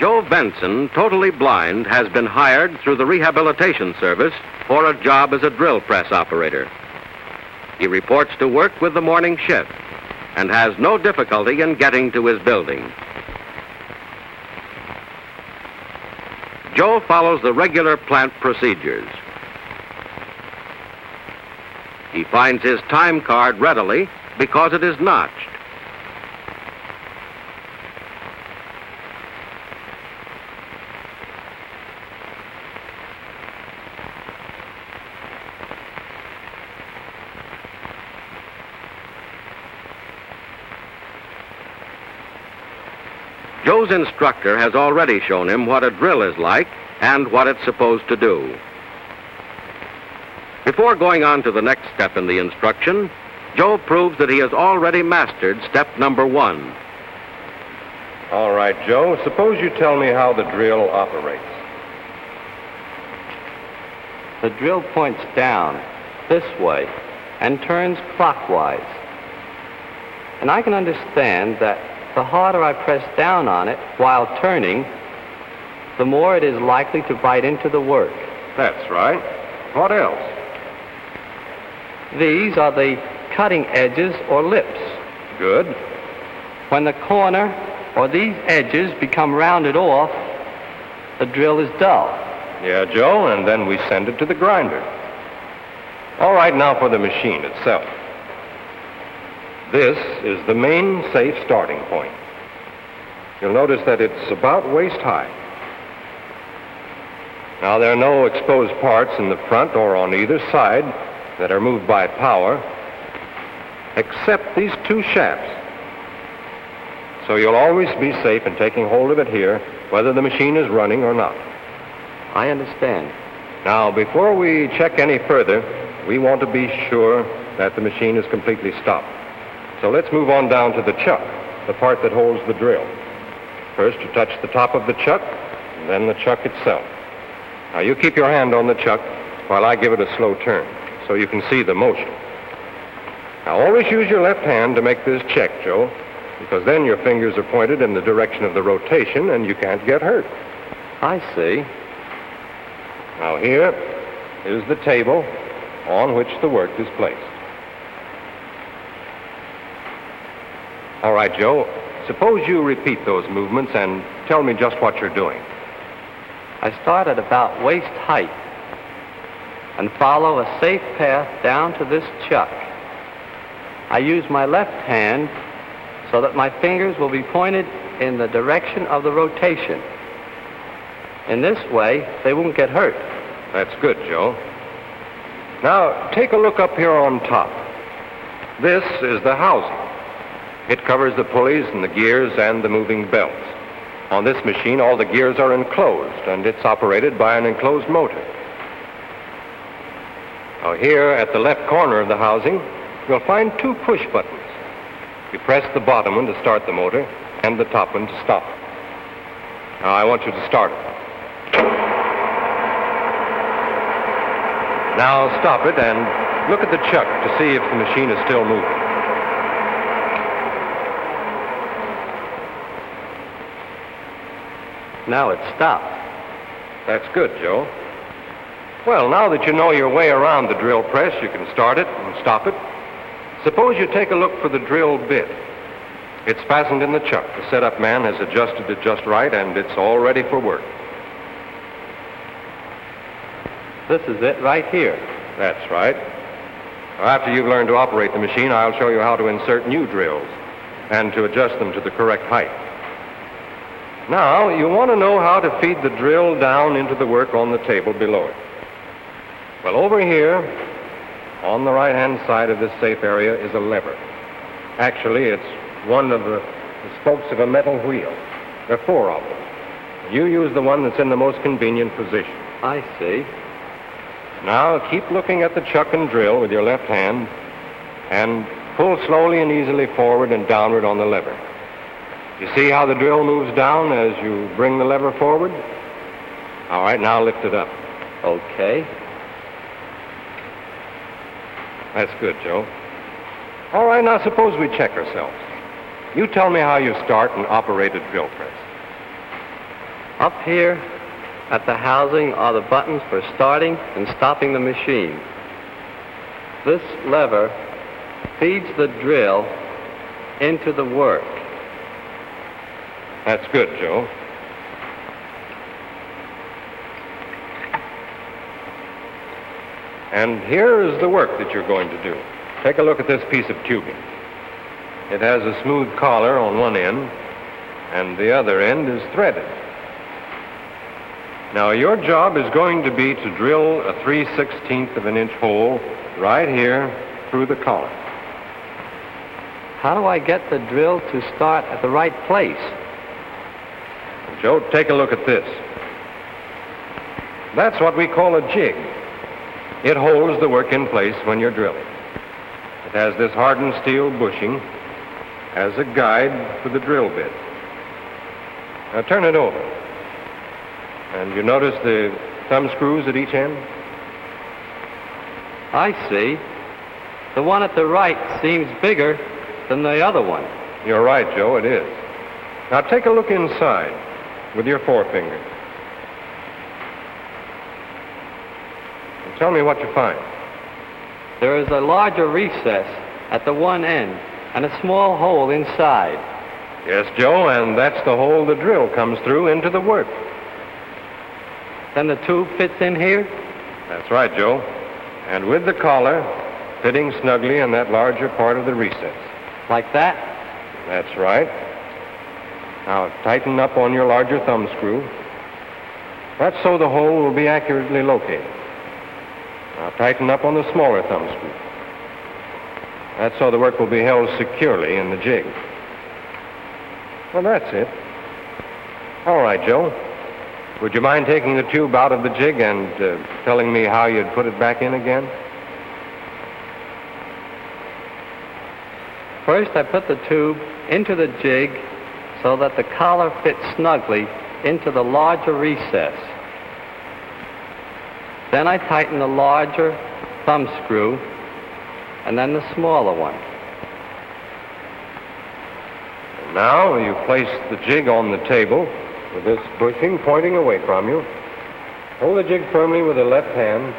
Joe Benson, totally blind, has been hired through the Rehabilitation Service for a job as a drill press operator. He reports to work with the morning shift and has no difficulty in getting to his building. Joe follows the regular plant procedures. He finds his time card readily because it is notched. Joe's instructor has already shown him what a drill is like and what it's supposed to do. Before going on to the next step in the instruction, Joe proves that he has already mastered step number 1. All right, Joe, suppose you tell me how the drill operates. The drill points down this way and turns clockwise. And I can understand that the harder I press down on it while turning, the more it is likely to bite into the work. That's right. What else? These are the cutting edges or lips. Good. When the corner or these edges become rounded off, the drill is dull. Yeah, Joe, and then we send it to the grinder. All right, now for the machine itself. This is the main safe starting point. You'll notice that it's about waist high. Now, there are no exposed parts in the front or on either side that are moved by power, except these 2 shafts. So you'll always be safe in taking hold of it here, whether the machine is running or not. I understand. Now, before we check any further, we want to be sure that the machine is completely stopped. So let's move on down to the chuck, the part that holds the drill. First, you touch the top of the chuck, and then the chuck itself. Now, you keep your hand on the chuck while I give it a slow turn, so you can see the motion. Now, always use your left hand to make this check, Joe, because then your fingers are pointed in the direction of the rotation, and you can't get hurt. I see. Now, here is the table on which the work is placed. All right, Joe, suppose you repeat those movements and tell me just what you're doing. I start at about waist height and follow a safe path down to this chuck. I use my left hand so that my fingers will be pointed in the direction of the rotation. In this way, they won't get hurt. That's good, Joe. Now, take a look up here on top. This is the housing. It covers the pulleys and the gears and the moving belts. On this machine, all the gears are enclosed, and it's operated by an enclosed motor. Now, here at the left corner of the housing, you'll find 2 push buttons. You press the bottom one to start the motor and the top one to stop it. Now, I want you to start it. Now, stop it and look at the chuck to see if the machine is still moving. Now it's stopped. That's good, Joe. Well, now that you know your way around the drill press, you can start it and stop it. Suppose you take a look for the drill bit. It's fastened in the chuck. The setup man has adjusted it just right, and it's all ready for work. This is it right here. That's right. Now, after you've learned to operate the machine, I'll show you how to insert new drills and to adjust them to the correct height. Now, you want to know how to feed the drill down into the work on the table below it. Well, over here, on the right-hand side of this safe area, is a lever. Actually, it's one of the spokes of a metal wheel. There are 4 of them. You use the one that's in the most convenient position. I see. Now, keep looking at the chuck and drill with your left hand and pull slowly and easily forward and downward on the lever. You see how the drill moves down as you bring the lever forward? All right, now lift it up. Okay. That's good, Joe. All right, now suppose we check ourselves. You tell me how you start and operate a drill press. Up here at the housing are the buttons for starting and stopping the machine. This lever feeds the drill into the work. That's good, Joe. And here is the work that you're going to do. Take a look at this piece of tubing. It has a smooth collar on one end, and the other end is threaded. Now, your job is going to be to drill a 3/16 of an inch hole right here through the collar. How do I get the drill to start at the right place? Joe, take a look at this. That's what we call a jig. It holds the work in place when you're drilling. It has this hardened steel bushing as a guide for the drill bit. Now turn it over. And you notice the thumb screws at each end? I see. The one at the right seems bigger than the other one. You're right, Joe, it is. Now take a look inside with your forefinger. And tell me what you find. There is a larger recess at the one end and a small hole inside. Yes, Joe, and that's the hole the drill comes through into the work. Then the tube fits in here? That's right, Joe. And with the collar fitting snugly in that larger part of the recess. Like that? That's right. Now tighten up on your larger thumb screw. That's so the hole will be accurately located. Now tighten up on the smaller thumb screw. That's so the work will be held securely in the jig. Well, that's it. All right, Joe. Would you mind taking the tube out of the jig and telling me how you'd put it back in again? First, I put the tube into the jig so that the collar fits snugly into the larger recess. Then I tighten the larger thumb screw and then the smaller one. And now you place the jig on the table with this bushing pointing away from you. Hold the jig firmly with the left hand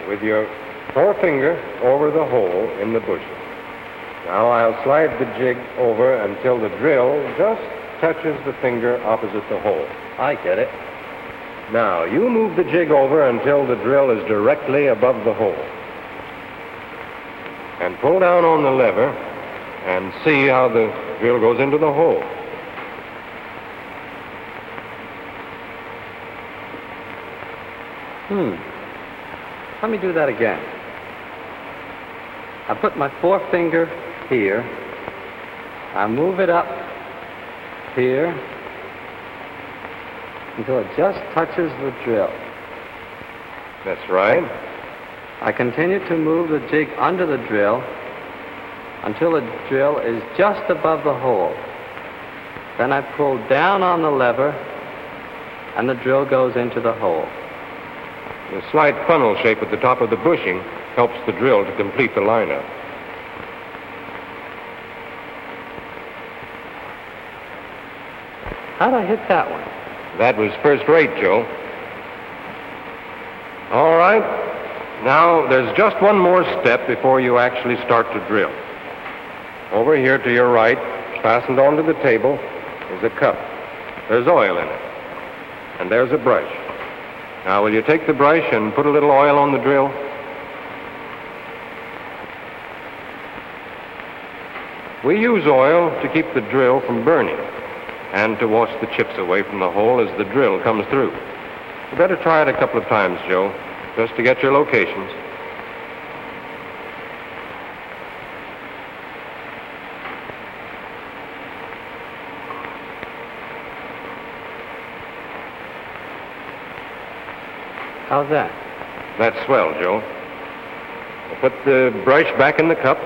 with your forefinger over the hole in the bushing. Now I'll slide the jig over until the drill just touches the finger opposite the hole. I get it. Now you move the jig over until the drill is directly above the hole. And pull down on the lever and see how the drill goes into the hole. Let me do that again. I put my forefinger here. I move it up here until it just touches the drill. That's right. I continue to move the jig under the drill until the drill is just above the hole. Then I pull down on the lever and the drill goes into the hole. The slight funnel shape at the top of the bushing helps the drill to complete the lineup. How'd I hit that one? That was first rate, Joe. All right. Now, there's just one more step before you actually start to drill. Over here to your right, fastened onto the table, is a cup. There's oil in it. And there's a brush. Now, will you take the brush and put a little oil on the drill? We use oil to keep the drill from burning and to wash the chips away from the hole as the drill comes through. You better try it a couple of times, Joe, just to get your locations. How's that? That's swell, Joe. Now put the brush back in the cup.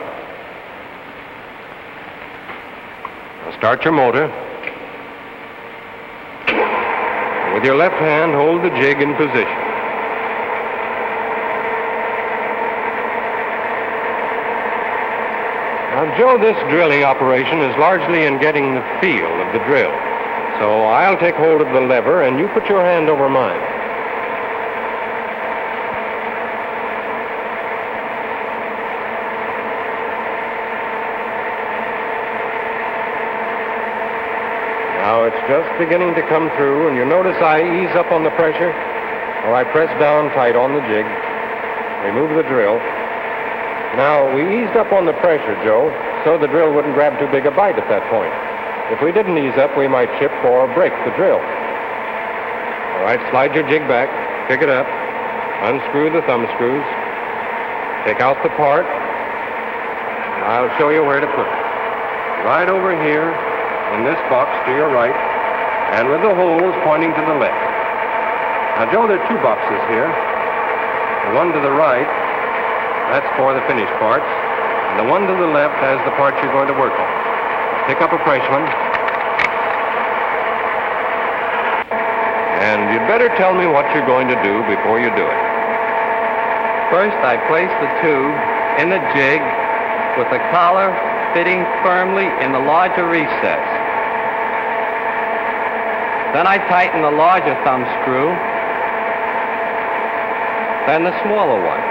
Now start your motor. With your left hand, hold the jig in position. Now, Joe, this drilling operation is largely in getting the feel of the drill. So I'll take hold of the lever, and you put your hand over mine. Now it's just beginning to come through, and you notice I ease up on the pressure, or I press down tight on the jig, remove the drill. Now, we eased up on the pressure, Joe, so the drill wouldn't grab too big a bite at that point. If we didn't ease up, we might chip or break the drill. All right, slide your jig back, pick it up, unscrew the thumb screws, take out the part, and I'll show you where to put it. Right over here in this box to your right, and with the holes pointing to the left. Now, Joe, there are two boxes here. The one to the right, that's for the finished parts, and the one to the left has the parts you're going to work on. Pick up a fresh one. And you'd better tell me what you're going to do before you do it. First, I place the tube in the jig with the collar fitting firmly in the larger recess. Then I tighten the larger thumb screw, then the smaller one.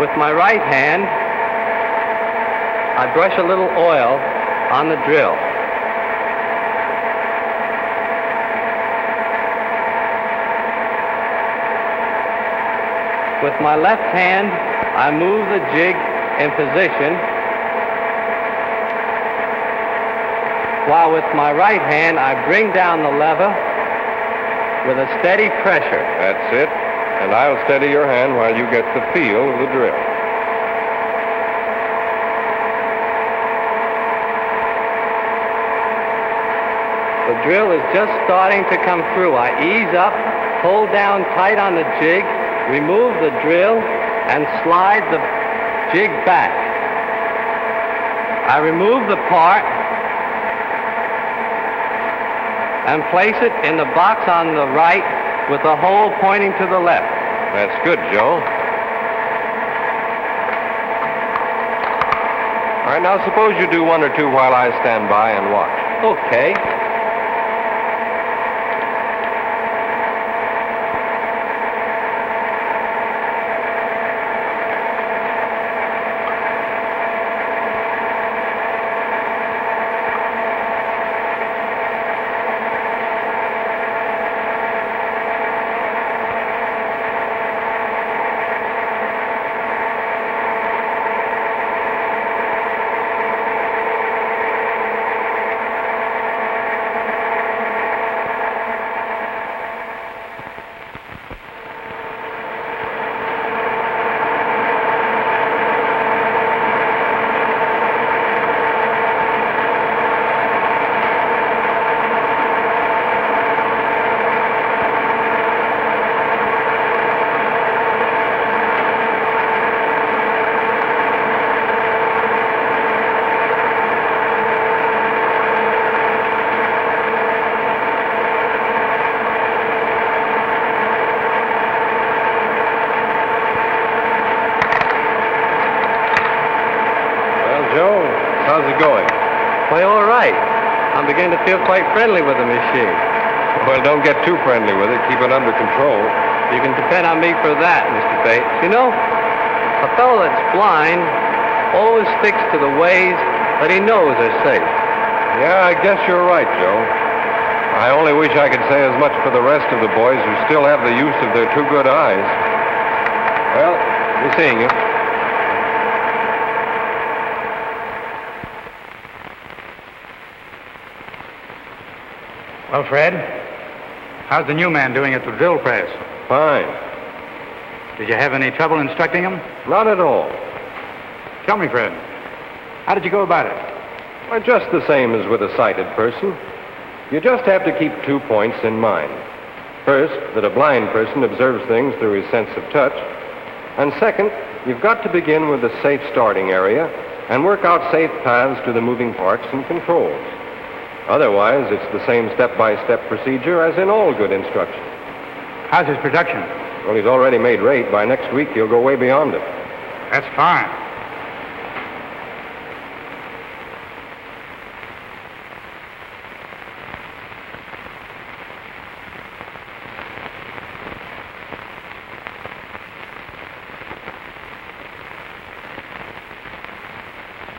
With my right hand, I brush a little oil on the drill. With my left hand, I move the jig in position, while with my right hand, I bring down the lever with a steady pressure. That's it. And I'll steady your hand while you get the feel of the drill. The drill is just starting to come through. I ease up, hold down tight on the jig, remove the drill, and slide the jig back. I remove the part and place it in the box on the right with the hole pointing to the left. That's good, Joe. All right, now suppose you do one or two while I stand by and watch. Okay. How's it going? Why, all right. I'm beginning to feel quite friendly with the machine. Well, don't get too friendly with it. Keep it under control. You can depend on me for that, Mr. Bates. You know, a fellow that's blind always sticks to the ways that he knows are safe. Yeah, I guess you're right, Joe. I only wish I could say as much for the rest of the boys who still have the use of their two good eyes. Well, be seeing you. Well, Fred, how's the new man doing at the drill press? Fine. Did you have any trouble instructing him? Not at all. Tell me, Fred, how did you go about it? Well, just the same as with a sighted person. You just have to keep 2 points in mind. First, that a blind person observes things through his sense of touch. And second, you've got to begin with a safe starting area and work out safe paths to the moving parts and controls. Otherwise, it's the same step-by-step procedure as in all good instruction. How's his production? Well, he's already made rate. By next week, he'll go way beyond it. That's fine.